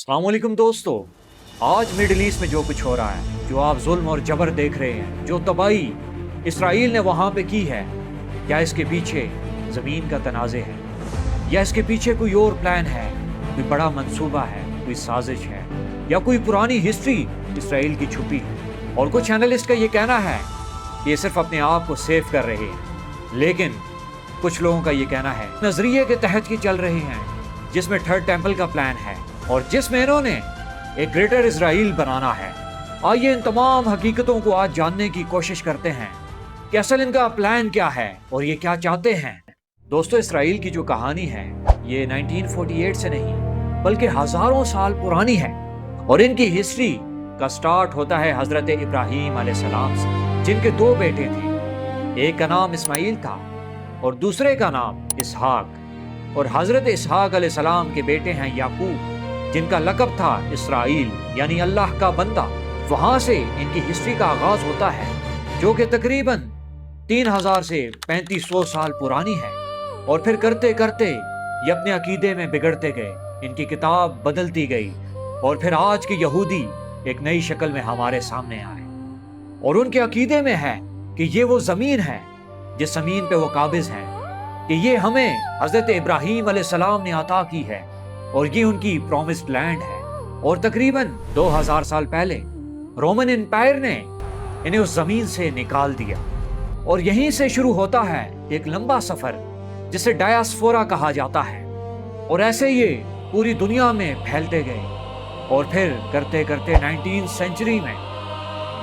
अस्सलाम वालेकुम दोस्तों, आज मिडिल ईस्ट में जो कुछ हो रहा है, जो आप जुल्म और जबर देख रहे हैं, जो तबाही इसराइल ने वहाँ पे की है, क्या इसके पीछे ज़मीन का तनाज़े है या इसके पीछे कोई और प्लान है, कोई बड़ा मंसूबा है, कोई साजिश है या कोई पुरानी हिस्ट्री इसराइल की छुपी है। और कुछ एनालिस्ट का ये कहना है कि ये सिर्फ अपने आप को सेव कर रहे हैं, लेकिन कुछ लोगों का ये कहना है नजरिए के तहत ये चल रहे हैं जिसमें थर्ड टेम्पल का प्लान है और जिसमें इन्होंने एक ग्रेटर इजराइल बनाना है। आइए इन तमाम हकीकतों को आज जानने की कोशिश करते हैं कि असल इनका प्लान क्या है और ये क्या चाहते हैं। दोस्तों, इसराइल की जो कहानी है ये 1948 से नहीं बल्कि हजारों साल पुरानी है और इनकी हिस्ट्री का स्टार्ट होता है हजरत इब्राहीम अलैहिस्सलाम से, जिनके दो बेटे थे। एक का नाम इस्माइल था और दूसरे का नाम इसहाक। और हजरत इसहाक अलैहिस्सलाम के बेटे हैं याकूब, जिनका लक़ब था इसराइल यानी अल्लाह का बंदा। वहां से इनकी हिस्ट्री का आगाज होता है जो कि तकरीबन 3000 से 3500 साल पुरानी है। और फिर करते करते ये अपने अकीदे में बिगड़ते गए, इनकी किताब बदलती गई और फिर आज के यहूदी एक नई शक्ल में हमारे सामने आए और उनके अकीदे में है कि ये वो जमीन है जिस जमीन पे वो काबिज हैं, कि ये हमें हजरत इब्राहीम अलैहिस्सलाम ने अता की है और ये उनकी प्रॉमिस्ड लैंड है। और तकरीबन 2000 साल पहले रोमन एम्पायर ने इन्हें उस जमीन से निकाल दिया और यहीं से शुरू होता है एक लंबा सफर जिसे डायस्पोरा कहा जाता है। और ऐसे ये पूरी दुनिया में फैलते गए और फिर करते करते 19th सेंचुरी में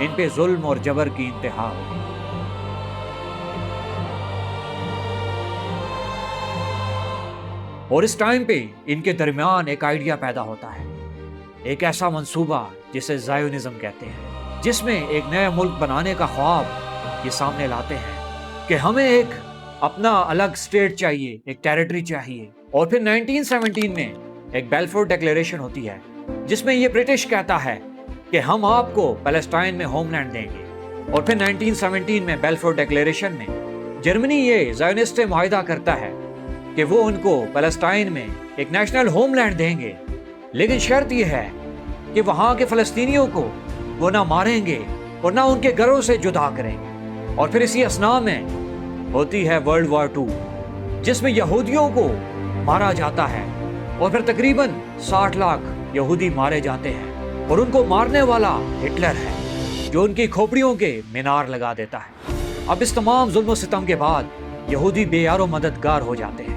इन पे जुल्म और जबर की इंतहा हो गई। और इस टाइम पे इनके दरमियान एक आइडिया पैदा होता है, एक ऐसा मंसूबा जिसे ज़ायोनिज़्म कहते हैं, जिसमें एक नया मुल्क बनाने का ख्वाब ये सामने लाते हैं कि हमें एक अपना अलग स्टेट चाहिए, एक टेरिटरी चाहिए। और फिर 1917 में एक बेलफोर डिक्लेरेशन होती है जिसमें ये ब्रिटिश कहता है कि हम आपको पैलेस्टाइन में होमलैंड देंगे। और फिर 1917 में बेलफोर डिक्लेरेशन में जर्मनी ये ज़ायोनिस्ट से मुआहिदा करता है कि वो उनको पैलेस्टाइन में एक नेशनल होमलैंड देंगे, लेकिन शर्त यह है कि वहाँ के फ़लस्तीनियों को वो ना मारेंगे और ना उनके घरों से जुदा करेंगे। और फिर इसी असना में होती है वर्ल्ड वॉर 2 जिसमें यहूदियों को मारा जाता है और फिर तकरीबन 60 लाख यहूदी मारे जाते हैं और उनको मारने वाला हिटलर है जो उनकी खोपड़ियों के मीनार लगा देता है। अब इस तमाम जुल्म सितम के बाद यहूदी बेयारो मददगार हो जाते हैं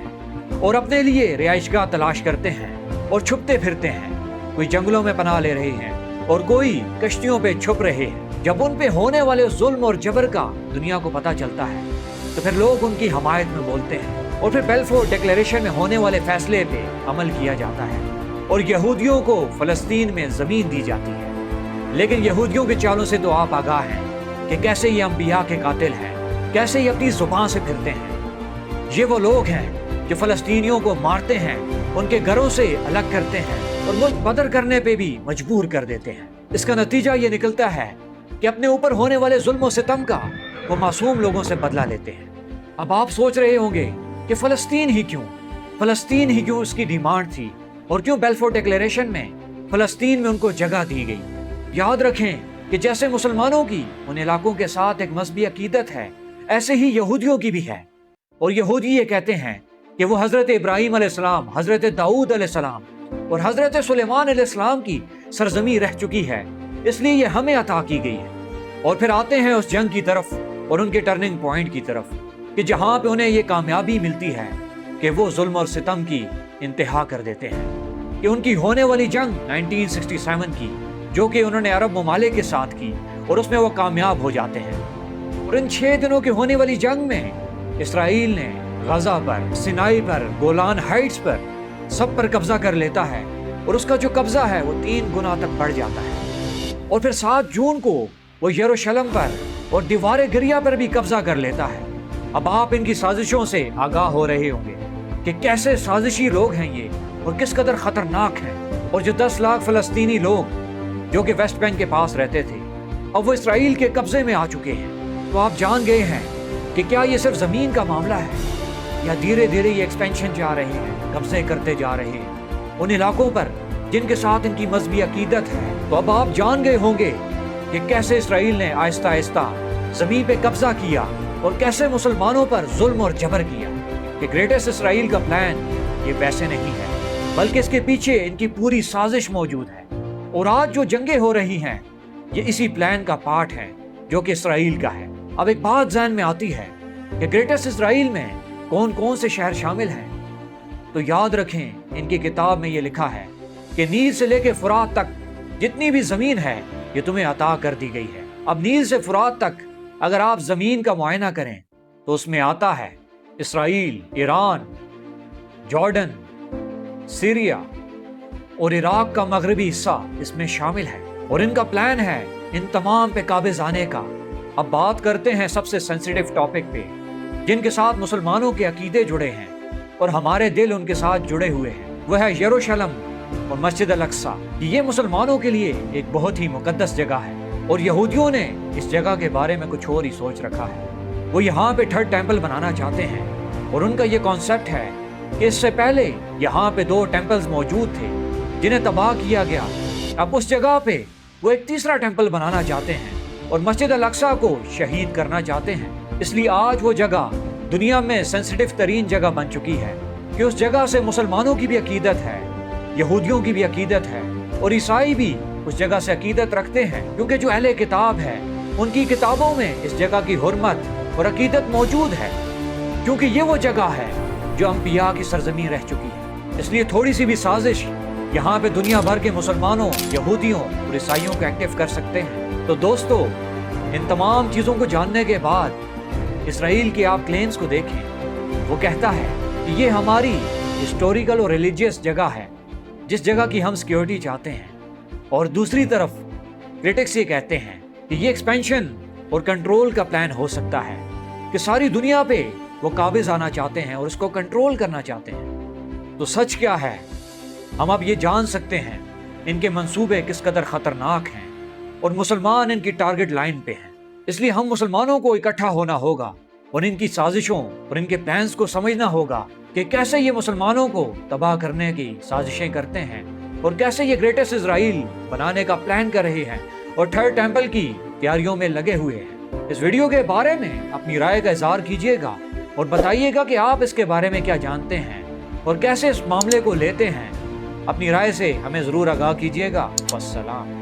और अपने लिए रिहाइशगाह तलाश करते हैं और छुपते फिरते हैं। कोई जंगलों में पनाह ले रहे हैं और कोई कश्तियों पे छुप रहे हैं। जब उन पे होने वाले जुल्म और जबर का दुनिया को पता चलता है तो फिर लोग उनकी हमायत में बोलते हैं और फिर बेलफोर डिक्लेरेशन में होने वाले फैसले पे अमल किया जाता है और यहूदियों को फलस्तीन में ज़मीन दी जाती है। लेकिन यहूदियों के चालों से तो आप आगाह हैं कि कैसे ये अंबिया के कातिल हैं, कैसे ये अपनी जुबान से फिरते हैं। ये वो लोग हैं जो फलस्तीनियों को मारते हैं, उनके घरों से अलग करते हैं और मुल्क बदर करने पे भी मजबूर कर देते हैं। इसका नतीजा ये निकलता है कि अपने ऊपर होने वाले जुल्म और सितम का वो मासूम लोगों से बदला लेते हैं। अब आप सोच रहे होंगे कि फलस्तीन ही क्यों उसकी डिमांड थी और क्यों बेलफोर डिक्लेरेशन में फलस्तीन में उनको जगह दी गई। याद रखें कि जैसे मुसलमानों की उन इलाकों के साथ एक मजहबी अकीदत है, ऐसे ही यहूदियों की भी है। और यहूदी ये कहते हैं कि वो हजरत इब्राहीम अलैहिस्सलाम, हजरत दाऊद अलैहिस्सलाम और हजरत सुलेमान अलैहिस्सलाम की सरजमी रह चुकी है, इसलिए ये हमें अता की गई है। और फिर आते हैं उस जंग की तरफ और उनके टर्निंग पॉइंट की तरफ कि जहाँ पे उन्हें ये कामयाबी मिलती है कि वो जुल्म और सितम की इंतहा कर देते हैं। कि उनकी होने वाली जंग 1967 की, जो कि उन्होंने अरब ममालिक के साथ की और उसमें वो कामयाब हो जाते हैं। और इन 6 दिनों की होने वाली जंग में इसराइल ने गजा पर, सिनाई पर, गोलान हाइट्स पर, सब पर कब्जा कर लेता है और उसका जो कब्जा है वो 3 गुना तक बढ़ जाता है। और फिर 7 जून को वो यरूशलेम पर और दीवार गिरिया पर भी कब्जा कर लेता है। अब आप इनकी साजिशों से आगाह हो रहे होंगे कि कैसे साजिशी लोग हैं ये और किस कदर खतरनाक हैं। और जो 10 लाख फलस्तीनी लोग जो कि वेस्ट बैंक के पास रहते थे, अब वो इसराइल के कब्जे में आ चुके हैं। तो आप जान गए हैं कि क्या ये सिर्फ ज़मीन का मामला है या धीरे धीरे ये एक्सपेंशन जा रहे हैं, कब्जे करते जा रहे हैं। उन इलाकों पर जिन के साथ इनकी मजहबी अकीदत है। तो अब आप जान गए होंगे कि कैसे इसराइल ने आहिस्ता आहिस्ता जमीन पे कब्जा किया और कैसे मुसलमानों पर जुल्म और जबर किया। कि ग्रेटेस्ट इसराइल का प्लान ये वैसे नहीं है, बल्कि इसके पीछे इनकी पूरी साजिश मौजूद है। और आज जो जंगें हो रही हैं ये इसी प्लान का पार्ट है जो कि इसराइल का है। अब एक बात ज़हन में आती है कि ग्रेटेस्ट इसराइल में कौन कौन से शहर शामिल हैं। तो याद रखें, इनकी किताब में ये लिखा है कि नील से लेकर फुरात तक जितनी भी ज़मीन है ये तुम्हें अता कर दी गई है। अब नील से फुरात तक अगर आप ज़मीन का मुआयना करें तो उसमें आता है इसराइल, ईरान, जॉर्डन, सीरिया और इराक का मगरबी हिस्सा इसमें शामिल है। और इनका प्लान है इन तमाम पे काबिज आने का। अब बात करते हैं सबसे सेंसिटिव टॉपिक पे, जिनके साथ मुसलमानों के अकीदे जुड़े हैं और हमारे दिल उनके साथ जुड़े हुए हैं। वह है यरूशलेम और मस्जिद अल अक्सा। ये मुसलमानों के लिए एक बहुत ही मुकद्दस जगह है और यहूदियों ने इस जगह के बारे में कुछ और ही सोच रखा है। वो यहाँ पे थर्ड टेम्पल बनाना चाहते हैं और उनका ये कॉन्सेप्ट है कि इससे पहले यहाँ पे 2 टेम्पल्स मौजूद थे जिन्हें तबाह किया गया। अब उस जगह पे वो एक तीसरा टेम्पल बनाना चाहते हैं और मस्जिद अल अक्सा को शहीद करना चाहते हैं। इसलिए आज वो जगह दुनिया में सेंसिटिव तरीन जगह बन चुकी है कि उस जगह से मुसलमानों की भी अकीदत है, यहूदियों की भी अकीदत है और ईसाई भी उस जगह से अकीदत रखते हैं, क्योंकि जो अहले किताब है उनकी किताबों में इस जगह की हुर्मत और अकीदत मौजूद है, क्योंकि ये वो जगह है जो अंबिया की सरजमीन रह चुकी है। इसलिए थोड़ी सी भी साजिश यहाँ पे दुनिया भर के मुसलमानों, यहूदियों और ईसाइयों को एक्टिव कर सकते हैं। तो दोस्तों, इन तमाम चीज़ों को जानने के बाद इसराइल के आप क्लेम्स को देखें। वो कहता है कि ये हमारी हिस्टोरिकल और रिलीजियस जगह है जिस जगह की हम सिक्योरिटी चाहते हैं। और दूसरी तरफ क्रिटिक्स ये कहते हैं कि ये एक्सपेंशन और कंट्रोल का प्लान हो सकता है कि सारी दुनिया पे वो काबिज आना चाहते हैं और उसको कंट्रोल करना चाहते हैं। तो सच क्या है, हम अब ये जान सकते हैं इनके मंसूबे किस कदर खतरनाक हैं और मुसलमान इनकी टारगेट लाइन पे हैं। इसलिए हम मुसलमानों को इकट्ठा होना होगा और इनकी साजिशों और इनके प्लान्स को समझना होगा कि कैसे ये मुसलमानों को तबाह करने की साजिशें करते हैं और कैसे ये ग्रेटेस्ट इजराइल बनाने का प्लान कर रहे हैं और थर्ड टेम्पल की तैयारियों में लगे हुए हैं। इस वीडियो के बारे में अपनी राय का इजहार कीजिएगा और बताइएगा कि आप इसके बारे में क्या जानते हैं और कैसे इस मामले को लेते हैं। अपनी राय से हमें ज़रूर आगाह कीजिएगा। वस्सलाम।